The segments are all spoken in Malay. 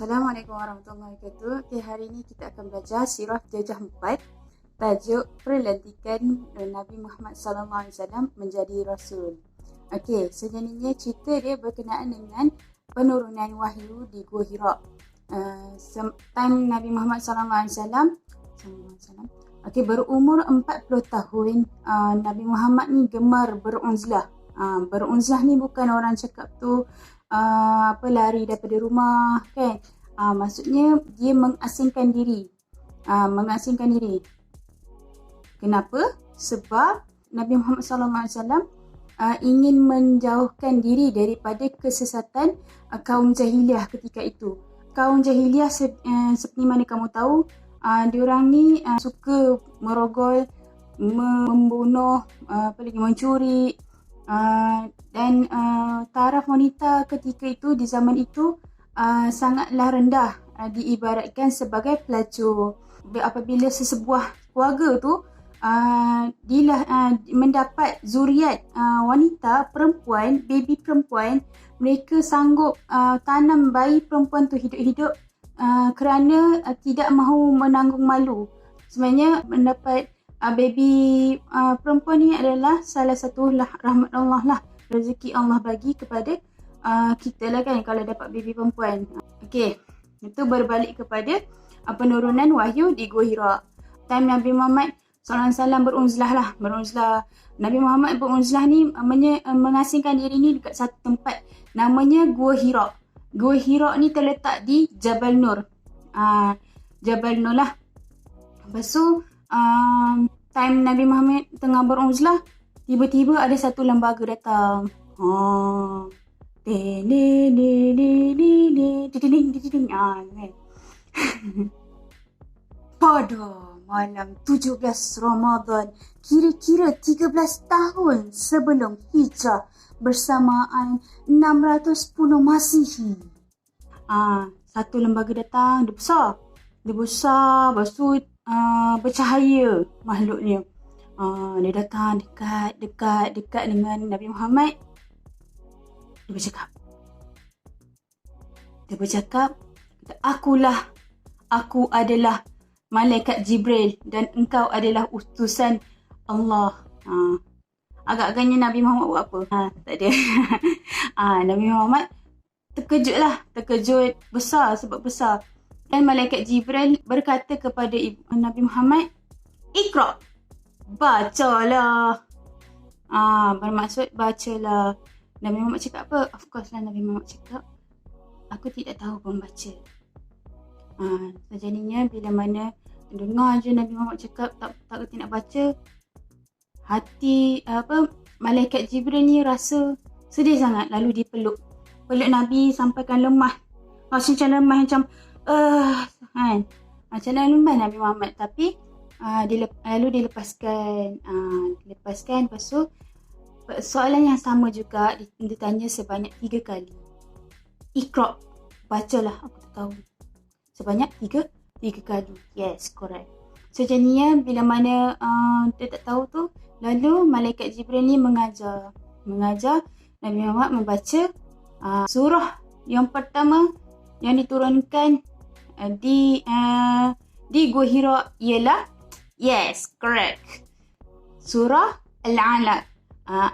Assalamualaikum warahmatullahi wabarakatuh. Okay, hari ini kita akan belajar Sirah Jajah 4. Tajuk Perlantikan Nabi Muhammad SAW menjadi Rasul. Okey, sejenisnya cerita dia berkenaan dengan penurunan wahyu di Gua Hira. Time Nabi Muhammad SAW berumur 40 tahun. Nabi Muhammad ni gemar berunzlah. Berunzlah ni bukan orang cakap tu lari daripada rumah kan. Maksudnya dia mengasingkan diri. Kenapa? Sebab Nabi Muhammad SAW ingin menjauhkan diri daripada kesesatan kaum jahiliah ketika itu. Kaum jahiliah seperti mana kamu tahu, diorang ni suka merogol, membunuh, mencuri, dan taraf wanita ketika itu, di zaman itu, sangatlah rendah, diibaratkan sebagai pelacur. Apabila sesebuah keluarga tu mendapat zuriat wanita, perempuan, baby perempuan, mereka sanggup tanam bayi perempuan tu hidup-hidup kerana tidak mahu menanggung malu. Sebenarnya mendapat baby perempuan ni adalah salah satu rahmat Allah lah, rezeki Allah bagi kepada kita lah kan, kalau dapat baby perempuan. Okey, itu berbalik kepada penurunan wahyu di Gua Hira. Time Nabi Muhammad SAW berunzlah. Nabi Muhammad berunzlah ni mengasingkan diri ni dekat satu tempat namanya Gua Hira. Gua Hira ni terletak di Jabal Nur. Jabal Nur lah. Lepas tu time Nabi Muhammad tengah berunzlah, tiba-tiba ada satu lembaga datang. Pada malam 17 Ramadan, kira-kira 13 tahun sebelum hijrah, bersamaan 610 Masihi. Satu lembaga datang, dia besar, lepas tu bercahaya makhluknya. Dia datang dekat dengan Nabi Muhammad. Dia bercakap, aku adalah Malaikat Jibril dan engkau adalah utusan Allah. Agak-agaknya Nabi Muhammad buat apa? Tak ada. Nabi Muhammad terkejut besar. Dan Malaikat Jibril berkata kepada Nabi Muhammad, Iqra, bacalah. Bermaksud bacalah. Nabi Muhammad cakap apa? Of course lah Nabi Muhammad cakap, aku tidak tahu membaca. Sejadinya bila mana dengar je Nabi Muhammad cakap tak kerti nak baca, hati Malaikat Jibril ni rasa sedih sangat, lalu dia peluk Nabi sampaikan lemah. Macam lemah macam lemah Nabi Muhammad, tapi lalu dia lepaskan. Lepas tu soalan yang sama juga ditanya sebanyak 3 kali. Iqra, bacalah, aku tak tahu. Sebanyak 3 kali. Yes, correct. So jadinya bila mana dia tak tahu tu, lalu Malaikat Jibril ni mengajar Nabi Muhammad membaca surah yang pertama yang diturunkan di Gua Hira ialah, yes, correct, surah Al-Alaq,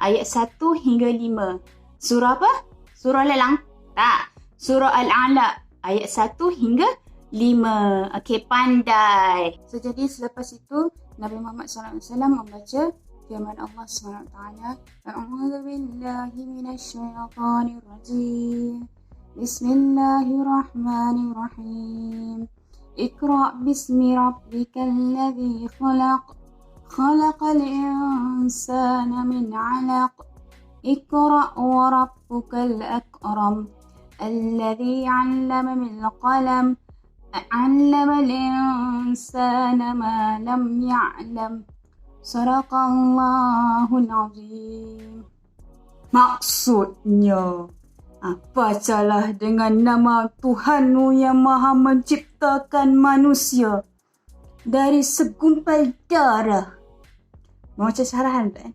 ayat 1 hingga 5. Surah apa? Surah Lalang? Tak. Surah Al-Alaq, ayat 1 hingga 5. Okey, pandai. So, jadi selepas itu Nabi Muhammad SAW membaca firman Allah SWT. A'udzu billahi minasyaitonir rajim. Bismillahirrahmanirrahim. Iqra bismi rabbikal ladzi khalaq. Khalaqal insana min 'alaq. Iqra wa rabbukal akram. Alladzi 'allama bil qalam. 'Allama al-insana ma lam ya'lam. Sadaqallahul azim. Maksudnya, bacalah dengan nama Tuhanmu yang Maha menciptakan manusia dari segumpal darah. Macam syarahan kan?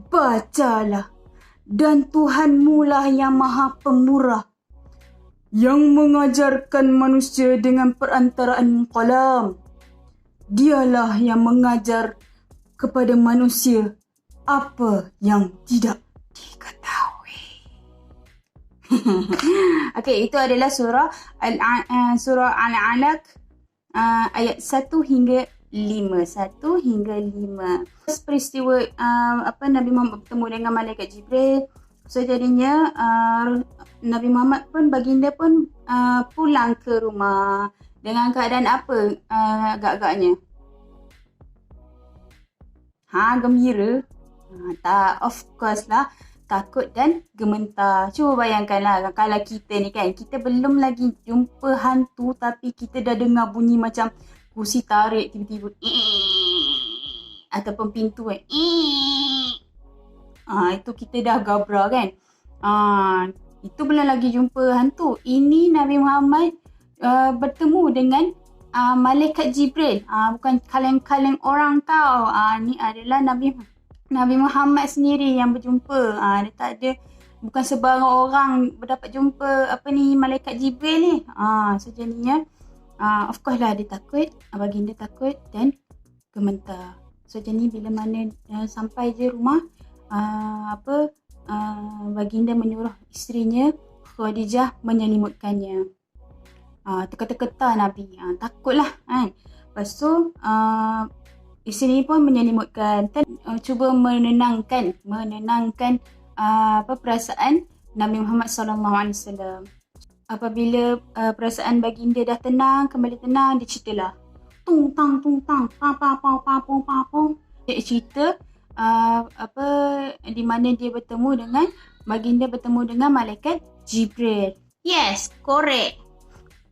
Bacalah, dan Tuhanmu lah yang Maha Pemurah, yang mengajarkan manusia dengan perantaraan qalam. Dialah yang mengajar kepada manusia apa yang tidak diketahui. Okey, itu adalah surah Al-Alaq ayat 1 hingga 5. 1 hingga 5. Peristiwa Nabi Muhammad bertemu dengan malaikat Jibril. So jadinya Nabi Muhammad pun, baginda pun pulang ke rumah dengan keadaan apa agak-agaknya? Gembira? Tak, of course lah. Takut dan gementar. Cuba bayangkanlah kalau kita ni kan, kita belum lagi jumpa hantu tapi kita dah dengar bunyi macam kursi tarik tiba-tiba ataupun pintu itu kita dah gabra kan. Itu belum lagi jumpa hantu. Ini Nabi Muhammad bertemu dengan malaikat Jibril. Bukan kaleng-kaleng orang tau. Ni adalah Nabi Muhammad sendiri yang berjumpa. Dia tak ada, bukan sebarang orang berdapat jumpa malaikat Jibril ni. So jadinya of course lah dia takut, baginda takut dan gementar. So jadi bila mana sampai je rumah, baginda menyuruh isterinya Khadijah menyelimutkannya. Terketar-ketar Nabi, takutlah kan. Lepas tu isteri pun menyelimutkan dan cuba menenangkan perasaan Nabi Muhammad SAW. Apabila perasaan baginda dah tenang, kembali tenang, dia ceritalah. Tung tang, pam. Dia cerita di mana dia baginda bertemu dengan malaikat Jibril. Yes, correct.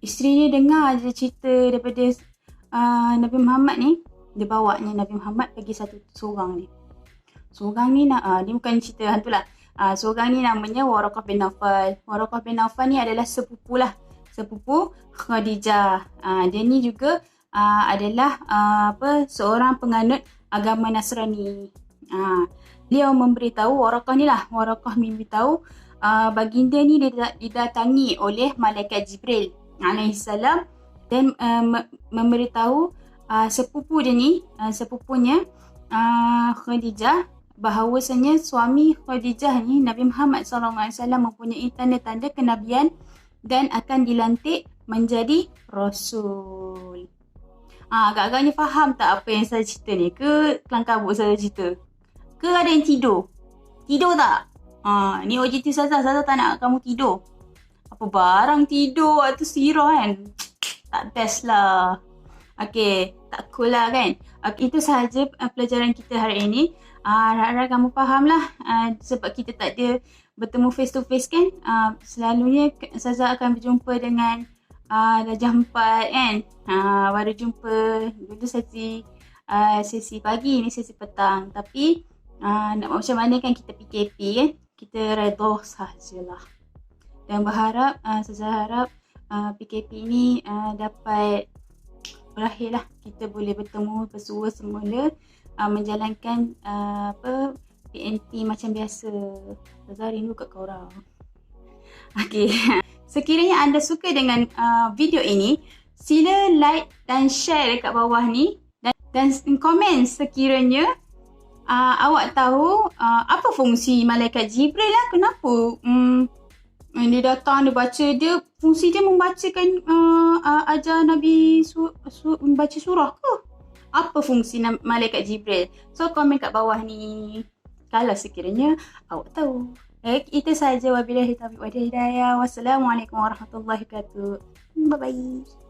Isteri dia dengar je cerita daripada Nabi Muhammad ni. Dia bawanya Nabi Muhammad pergi seorang ni. Seorang ni dia bukan cerita hantu lah. Seorang ni namanya Waraqah bin Nawfal. Waraqah bin Nawfal ni adalah sepupu Khadijah. Dia ni juga adalah seorang penganut agama Nasrani. Dia memberitahu Waraqah memberitahu baginda ni didatangi oleh malaikat Jibril alaihissalam dan memberitahu sepupunya Khadijah bahawasanya suami Khadijah ni Nabi Muhammad SAW mempunyai tanda-tanda kenabian dan akan dilantik menjadi Rasul. Agak-agaknya faham tak apa yang saya cerita ni? Ke kelang kabut saya cerita? Ke ada yang tidur? Tidur tak? Ni OJT Saza tak nak kamu tidur. Apa barang tidur atau sirah kan? Tak best lah. Okey, tak cool lah kan? Okay, itu sahaja pelajaran kita hari ini. Harap-harap kamu faham lah. Sebab kita tak ada bertemu face to face kan. Selalunya Saza akan berjumpa dengan darjah 4 kan. Baru jumpa dulu sesi pagi, ni sesi petang. Tapi nak macam mana kan kita PKP kan. Kita redha sahajalah. Dan berharap, Saza harap PKP ni dapat berakhirlah, kita boleh bertemu bersua semula, menjalankan PNP macam biasa. Saza rindu kat korang. Okey. Sekiranya anda suka dengan video ini, sila like dan share dekat bawah ni dan komen sekiranya awak tahu apa fungsi malaikat Jibril lah. Kenapa dia datang, dia baca, fungsi dia membacakan ajar Nabi membaca surah ke? Apa fungsi malaikat Jibril? So komen kat bawah ni kalau sekiranya awak tahu. Itu sahaja, wabillahi taufiq wal hidayah. Wassalamualaikum warahmatullahi wabarakatuh. Bye bye.